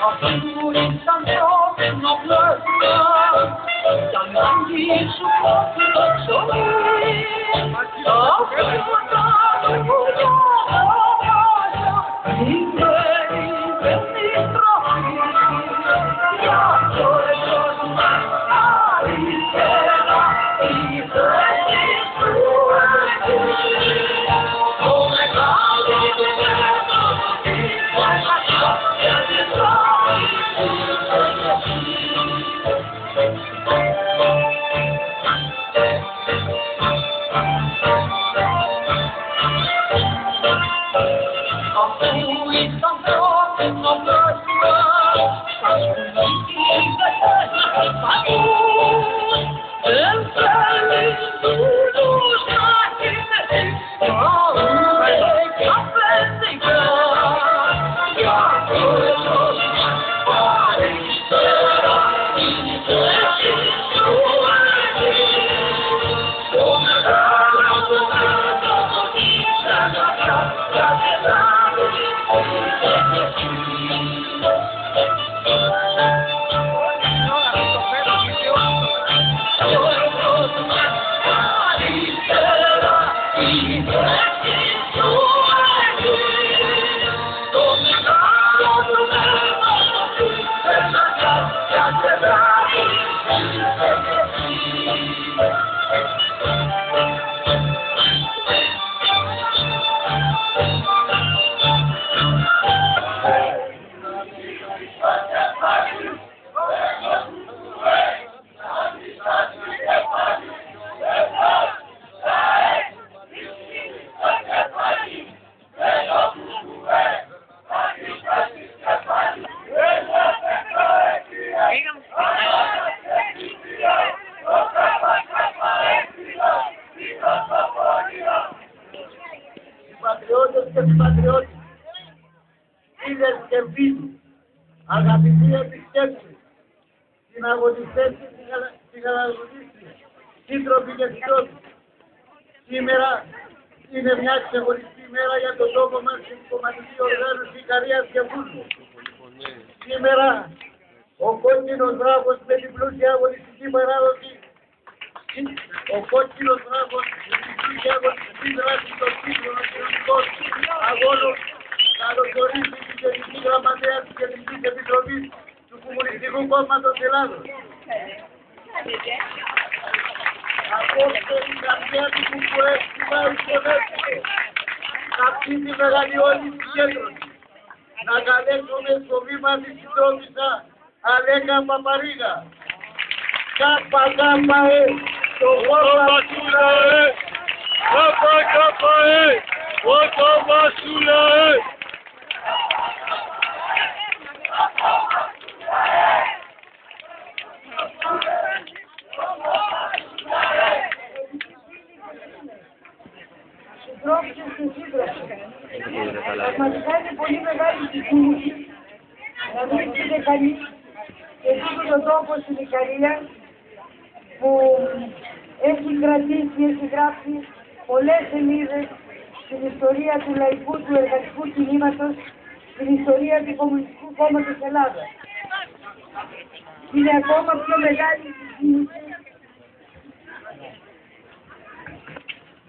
Αφού ήταν ανθρώπινο πλάσμα, τα ανάγκη σου κόφει το ψωμί. Αφού ήταν πουλιά μάτια, λιγμένη πέφτει τροφή. Γι' αυτό εσώς μας αριστερά, η θέση σου έχει. Το μεγαλύτερο αφού ήταν ανθρώπινο πλάσμα, θα σου δείχνει δεν παγούς. Δεν θέλεις δούλους να κινηθείς, πάμε και αφεντικά. Γι' αυτό εσώς αριστερά, η θέση σου έχει. Το μεγάλο το μέτωπο της αγαθιάς, πατριώτες και πατριώτες, φίλες και φίλοι, αγαπητοί επισκέπτες, συναγωνιστές και συγχαρητήρια, σύντροφοι και συντρόφοι. Σήμερα είναι μια ξεχωριστή μέρα για τον τόπο μας στην κομματική οργάνωση Ικαρίας και Βούλου. Σήμερα ο κόκκινος βράχος με την πλούσια αγωνιστική παράδοση, ο κόκκινος βράχος με την πλούσια αγωνιστική δράση των σύγχρονων κοινωνικών αγώνων καλωσορίζει την Γενική Γραμματέα της Κεντρικής Επιτροπής του Κομμουνιστικού Κόμματος Ελλάδος. Απόψε η καρδιά του Κουκουέστη θα υποδέχεται σε αυτή τη μεγαλειώδη συγκέντρωση. Να καλέσουμε στο βήμα τη συντρόφισσα Αλέκα Παπαρίγα. Κάπα το κόμμα του ΛΑΕ. Κάπα το κόμμα του ΛΑΕ. Συντρόφισσες και σύντροφοι, πραγματικά είναι πολύ μεγάλη συγκίνηση να βρίσκεται κανείς σε αυτόν τον τόπο στην Ικαρία που έχει κρατήσει, έχει γράψει πολλές σελίδες στην ιστορία του λαϊκού, του εργατικού κινήματος, στην ιστορία του Κομμουνιστικού Κόμματος Ελλάδας. Είναι ακόμα πιο μεγάλη συγκίνηση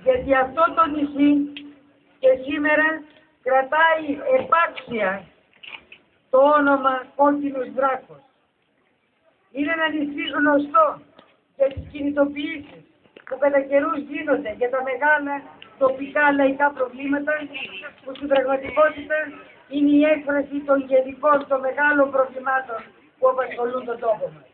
γιατί αυτό το νησί και σήμερα κρατάει επάξια το όνομα Κόκκινος Βράχος. Είναι ένα νησί γνωστό για τις κινητοποιήσεις που κατά καιρούς γίνονται για τα μεγάλα τοπικά λαϊκά προβλήματα που στην πραγματικότητα είναι η έκφραση των γενικών, των μεγάλων προβλημάτων που απασχολούν τον τόπο μας.